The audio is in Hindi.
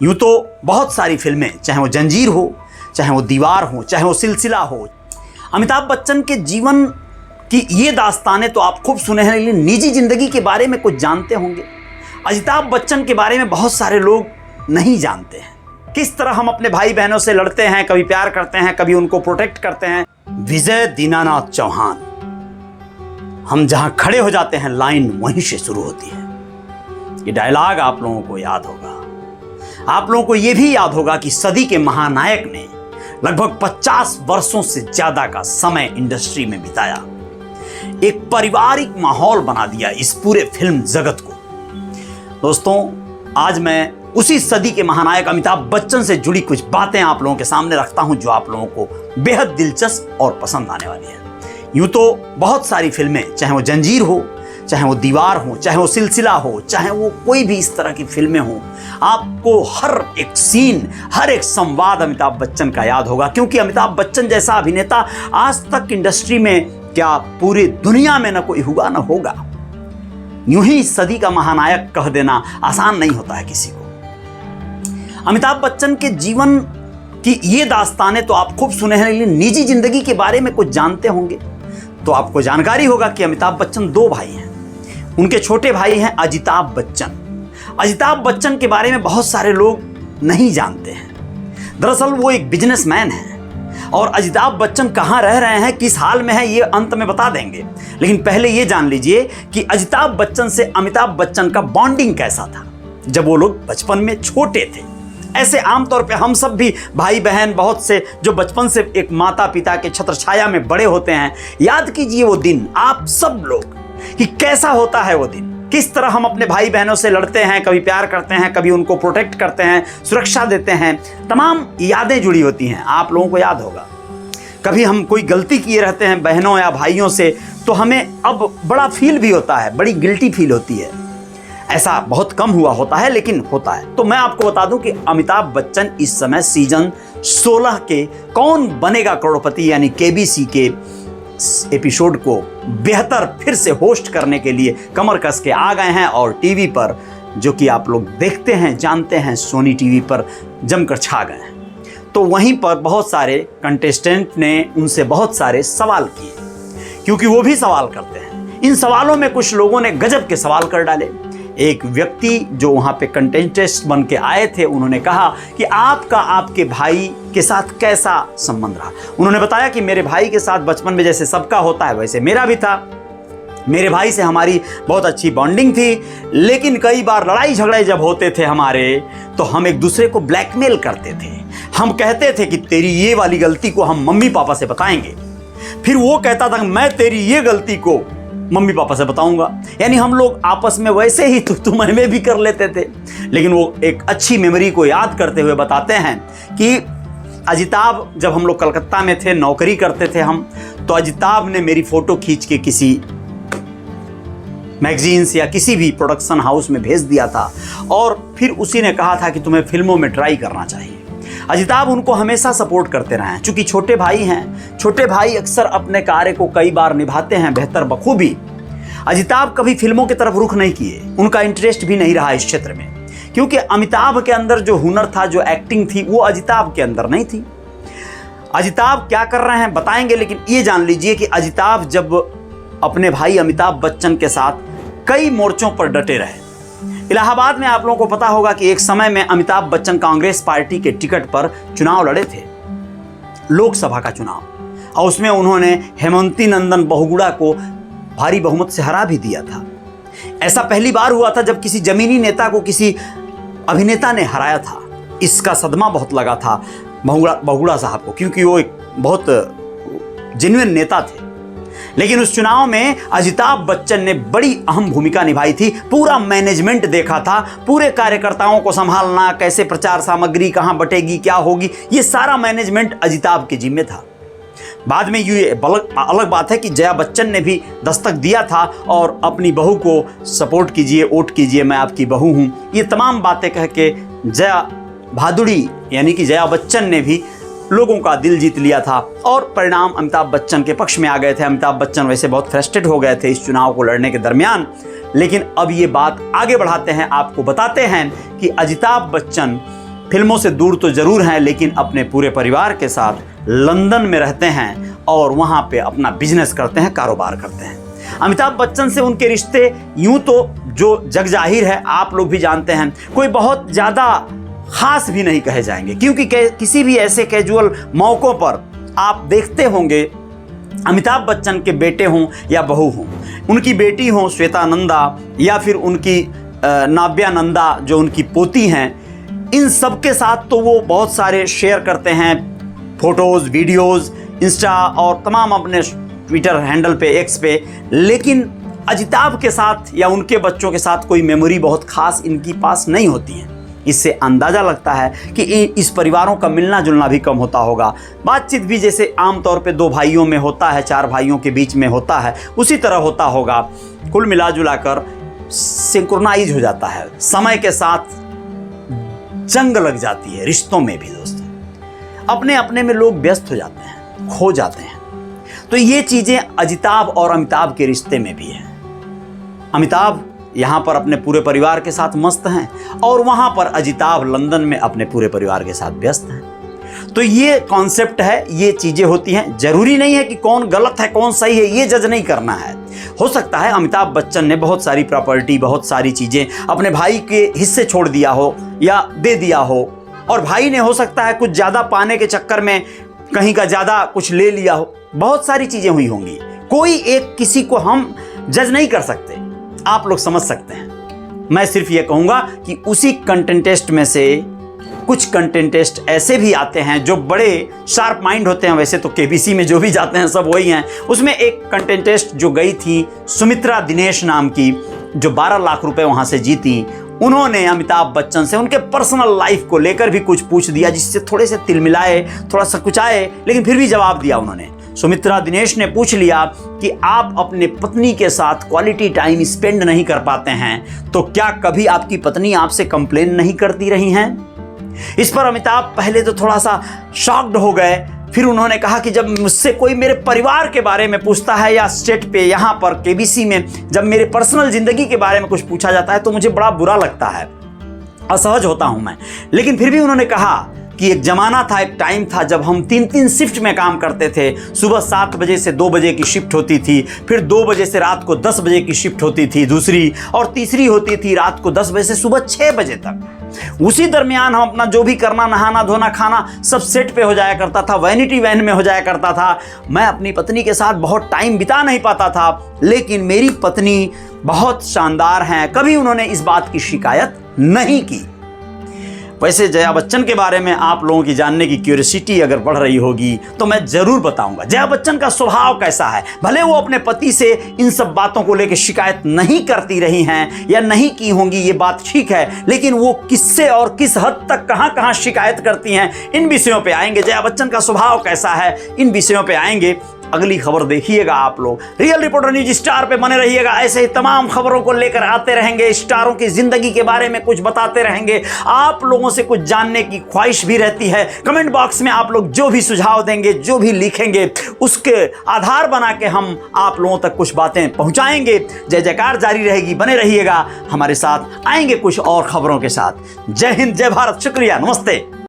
यूं तो बहुत सारी फिल्में, चाहे वो जंजीर हो, चाहे वो दीवार हो, चाहे वो सिलसिला हो, अमिताभ बच्चन के जीवन की ये दास्तानें तो आप खूब सुने हैं, लेकिन निजी जिंदगी के बारे में कुछ जानते होंगे। अमिताभ बच्चन के बारे में बहुत सारे लोग नहीं जानते हैं। किस तरह हम अपने भाई बहनों से लड़ते हैं, कभी प्यार करते हैं, कभी उनको प्रोटेक्ट करते हैं। विजय दीनानाथ चौहान, हम जहां खड़े हो जाते हैं लाइन वहीं से शुरू होती है। ये डायलॉग आप लोगों को याद होगा। आप लोगों को यह भी याद होगा कि सदी के महानायक ने लगभग 50 वर्षों से ज्यादा का समय इंडस्ट्री में बिताया, एक पारिवारिक माहौल बना दिया इस पूरे फिल्म जगत को। दोस्तों, आज मैं उसी सदी के महानायक अमिताभ बच्चन से जुड़ी कुछ बातें आप लोगों के सामने रखता हूं, जो आप लोगों को बेहद दिलचस्प और पसंद आने वाली है। यूं तो बहुत सारी फिल्में, चाहे वो जंजीर हो, चाहे वो दीवार हो, चाहे वो सिलसिला हो, चाहे वो कोई भी इस तरह की फिल्में हो, आपको हर एक सीन, हर एक संवाद अमिताभ बच्चन का याद होगा। क्योंकि अमिताभ बच्चन जैसा अभिनेता आज तक इंडस्ट्री में, क्या पूरी दुनिया में न कोई हुआ न होगा। यूं ही सदी का महानायक कह देना आसान नहीं होता है किसी को। अमिताभ बच्चन के जीवन की ये दास्तानें तो आप खूब सुने हैं, लेकिन निजी जिंदगी के बारे में कुछ जानते होंगे तो आपको जानकारी होगा कि अमिताभ बच्चन 2 भाई हैं। उनके छोटे भाई हैं अजिताभ बच्चन। अजिताभ बच्चन के बारे में बहुत सारे लोग नहीं जानते हैं। दरअसल वो एक बिजनेसमैन है और अजिताभ बच्चन कहाँ रह रहे हैं, किस हाल में है, ये अंत में बता देंगे। लेकिन पहले ये जान लीजिए कि अजिताभ बच्चन से अमिताभ बच्चन का बॉन्डिंग कैसा था जब वो लोग बचपन में छोटे थे। ऐसे आमतौर पे हम सब भी भाई बहन बहुत से जो बचपन से एक माता पिता के छत्र छाया में बड़े होते हैं, याद कीजिए वो दिन, आप सब लोग, कि कैसा होता है वो दिन, किस तरह हम अपने भाई बहनों से लड़ते हैं, कभी प्यार करते हैं, कभी उनको प्रोटेक्ट करते हैं, सुरक्षा देते हैं। तमाम यादें जुड़ी होती हैं, आप लोगों को याद होगा। कभी हम कोई गलती किए रहते हैं बहनों या भाइयों से, तो हमें अब बड़ा फील भी होता है, बड़ी गिल्टी फील होती है। ऐसा बहुत कम हुआ होता है, लेकिन होता है। तो मैं आपको बता दूं कि अमिताभ बच्चन इस समय सीजन 16 के कौन बनेगा करोड़पति यानी केबीसी के एपिसोड को बेहतर फिर से होस्ट करने के लिए कमर कस के आ गए हैं। और टीवी पर, जो कि आप लोग देखते हैं, जानते हैं, सोनी टीवी पर जमकर छा गए हैं। तो वहीं पर बहुत सारे कंटेस्टेंट ने उनसे बहुत सारे सवाल किए, क्योंकि वो भी सवाल करते हैं। इन सवालों में कुछ लोगों ने गजब के सवाल कर डाले। एक व्यक्ति जो वहां पे कंटेस्टेंट बन के आए थे, उन्होंने कहा कि आपका आपके भाई के साथ कैसा संबंध रहा। उन्होंने बताया कि मेरे भाई के साथ बचपन में जैसे सबका होता है वैसे मेरा भी था। मेरे भाई से हमारी बहुत अच्छी बॉन्डिंग थी, लेकिन कई बार लड़ाई झगड़े जब होते थे हमारे, तो हम एक दूसरे को ब्लैकमेल करते थे। हम कहते थे कि तेरी ये वाली गलती को हम मम्मी पापा से बताएंगे, फिर वो कहता था मैं तेरी ये गलती को मम्मी पापा से बताऊंगा। यानी हम लोग आपस में वैसे ही तुम में भी कर लेते थे। लेकिन वो एक अच्छी मेमोरी को याद करते हुए बताते हैं कि अजिताभ, जब हम लोग कलकत्ता में थे, नौकरी करते थे हम, तो अजिताभ ने मेरी फोटो खींच के किसी मैगजीन्स या किसी भी प्रोडक्शन हाउस में भेज दिया था, और फिर उसी ने कहा था कि तुम्हें फिल्मों में ट्राई करना चाहिए। अजिताभ उनको हमेशा सपोर्ट करते रहे हैं। चूंकि छोटे भाई हैं, छोटे भाई अक्सर अपने कार्य को कई बार निभाते हैं बेहतर बखूबी। अजिताभ कभी फिल्मों की तरफ रुख नहीं किए, उनका इंटरेस्ट भी नहीं रहा इस क्षेत्र में, क्योंकि अमिताभ के अंदर जो हुनर था, जो एक्टिंग थी, वो अजिताभ के अंदर नहीं थी। अजिताभ क्या कर रहे हैं बताएंगे, लेकिन ये जान लीजिए कि अजिताभ जब अपने भाई अमिताभ बच्चन के साथ कई मोर्चों पर डटे रहे। इलाहाबाद में आप लोगों को पता होगा कि एक समय में अमिताभ बच्चन कांग्रेस पार्टी के टिकट पर चुनाव लड़े थे, लोकसभा का चुनाव, और उसमें उन्होंने हेमंती नंदन बहुगुणा को भारी बहुमत से हरा भी दिया था। ऐसा पहली बार हुआ था जब किसी जमीनी नेता को किसी अभिनेता ने हराया था। इसका सदमा बहुत लगा था बहुगुणा साहब को, क्योंकि वो एक बहुत जेन्युइन नेता थे। लेकिन उस चुनाव में अमिताभ बच्चन ने बड़ी अहम भूमिका निभाई थी। पूरा मैनेजमेंट देखा था, पूरे कार्यकर्ताओं को संभालना, कैसे प्रचार सामग्री कहां बटेगी, क्या होगी, ये सारा मैनेजमेंट अमिताभ के जिम्मे था। बाद में ये अलग बात है कि जया बच्चन ने भी दस्तक दिया था और अपनी बहू को सपोर्ट कीजिए, वोट कीजिए, मैं आपकी बहू हूं, ये तमाम बातें कह के जया भादुड़ी यानी कि जया बच्चन ने भी लोगों का दिल जीत लिया था और परिणाम अमिताभ बच्चन के पक्ष में आ गए थे। अमिताभ बच्चन वैसे बहुत फ्रस्ट्रेट हो गए थे इस चुनाव को लड़ने के दरमियान। लेकिन अब ये बात आगे बढ़ाते हैं, आपको बताते हैं कि अमिताभ बच्चन फिल्मों से दूर तो ज़रूर हैं, लेकिन अपने पूरे परिवार के साथ लंदन में रहते हैं और वहाँ पे अपना बिजनेस करते हैं, कारोबार करते हैं। अमिताभ बच्चन से उनके रिश्ते यूं तो जो जग जाहिर है, आप लोग भी जानते हैं, कोई बहुत ज़्यादा ख़ास भी नहीं कहे जाएंगे, क्योंकि किसी भी ऐसे कैजुअल मौक़ों पर आप देखते होंगे अमिताभ बच्चन के बेटे हों या बहू हों, उनकी बेटी हों श्वेता नंदा या फिर उनकी नाव्या नंदा जो उनकी पोती हैं, इन सब के साथ तो वो बहुत सारे शेयर करते हैं फ़ोटोज़, वीडियोज़, इंस्टा और तमाम अपने ट्विटर हैंडल पे, एक्स पे। लेकिन अजिताभ के साथ या उनके बच्चों के साथ कोई मेमोरी बहुत ख़ास इनकी पास नहीं होती है। इससे अंदाज़ा लगता है कि इस परिवारों का मिलना जुलना भी कम होता होगा, बातचीत भी जैसे आमतौर पे 2 भाइयों में होता है, 4 भाइयों के बीच में होता है, उसी तरह होता होगा। कुल मिला जुला कर सिंक्रोनाइज हो जाता है, समय के साथ जंग लग जाती है रिश्तों में भी। दोस्तों, अपने अपने में लोग व्यस्त हो जाते हैं, खो जाते हैं। तो ये चीज़ें अजिताभ और अमिताभ के रिश्ते में भी है। अमिताभ यहाँ पर अपने पूरे परिवार के साथ मस्त हैं और वहाँ पर अजिताभ लंदन में अपने पूरे परिवार के साथ व्यस्त हैं। तो ये कॉन्सेप्ट है, ये चीज़ें होती हैं। ज़रूरी नहीं है कि कौन गलत है कौन सही है ये जज नहीं करना है। हो सकता है अमिताभ बच्चन ने बहुत सारी प्रॉपर्टी, बहुत सारी चीज़ें अपने भाई के हिस्से छोड़ दिया हो या दे दिया हो, और भाई ने हो सकता है कुछ ज़्यादा पाने के चक्कर में कहीं का ज़्यादा कुछ ले लिया हो। बहुत सारी चीज़ें हुई होंगी, कोई एक किसी को हम जज नहीं कर सकते, आप लोग समझ सकते हैं। मैं सिर्फ ये कहूँगा कि उसी कंटेंटेस्ट में से कुछ कंटेंटेस्ट ऐसे भी आते हैं जो बड़े शार्प माइंड होते हैं। वैसे तो केबीसी में जो भी जाते हैं सब वही हैं। उसमें एक कंटेंटेस्ट जो गई थी सुमित्रा दिनेश नाम की, जो 12 लाख रुपए वहाँ से जीती, उन्होंने अमिताभ बच्चन से उनके पर्सनल लाइफ को लेकर भी कुछ पूछ दिया, जिससे थोड़े से तिलमिलाए, थोड़ा सकुचाए, लेकिन फिर भी जवाब दिया उन्होंने। सुमित्रा दिनेश ने पूछ लिया कि आप अपने पत्नी के साथ क्वालिटी टाइम स्पेंड नहीं कर पाते हैं, तो क्या कभी आपकी पत्नी आपसे कंप्लेन नहीं करती रही हैं? इस पर अमिताभ पहले तो थोड़ा सा शॉक्ड हो गए, फिर उन्होंने कहा कि जब मुझसे कोई मेरे परिवार के बारे में पूछता है या स्टेट पे यहाँ पर केबीसी में जब मेरे पर्सनल ज़िंदगी के बारे में कुछ पूछा जाता है तो मुझे बड़ा बुरा लगता है, असहज होता हूँ मैं। लेकिन फिर भी उन्होंने कहा कि एक ज़माना था, एक टाइम था जब हम 3-3 शिफ्ट में काम करते थे। सुबह 7 बजे से 2 बजे की शिफ्ट होती थी, फिर 2 बजे से रात को 10 बजे की शिफ्ट होती थी दूसरी, और तीसरी होती थी रात को 10 बजे से सुबह 6 बजे तक। उसी दरमियान हम अपना जो भी करना, नहाना धोना खाना सब सेट पे हो जाया करता था, वैनिटी वैन में हो जाया करता था। मैं अपनी पत्नी के साथ बहुत टाइम बिता नहीं पाता था, लेकिन मेरी पत्नी बहुत शानदार हैं, कभी उन्होंने इस बात की शिकायत नहीं की। वैसे जया बच्चन के बारे में आप लोगों की जानने की क्यूरियोसिटी अगर बढ़ रही होगी तो मैं ज़रूर बताऊंगा जया बच्चन का स्वभाव कैसा है। भले वो अपने पति से इन सब बातों को लेकर शिकायत नहीं करती रही हैं या नहीं की होंगी, ये बात ठीक है, लेकिन वो किससे और किस हद तक कहाँ कहाँ शिकायत करती हैं, इन विषयों पर आएंगे। जया बच्चन का स्वभाव कैसा है, इन विषयों पर आएंगे। अगली खबर देखिएगा आप लोग। रियल रिपोर्टर न्यूज स्टार पे बने रहिएगा, ऐसे ही तमाम खबरों को लेकर आते रहेंगे, स्टारों की जिंदगी के बारे में कुछ बताते रहेंगे। आप लोगों से कुछ जानने की ख्वाहिश भी रहती है। कमेंट बॉक्स में आप लोग जो भी सुझाव देंगे, जो भी लिखेंगे, उसके आधार बना के हम आप लोगों तक कुछ बातें पहुंचाएंगे। जय जयकार जारी रहेगी, बने रहिएगा हमारे साथ, आएंगे कुछ और खबरों के साथ। जय हिंद, जय भारत, शुक्रिया, नमस्ते।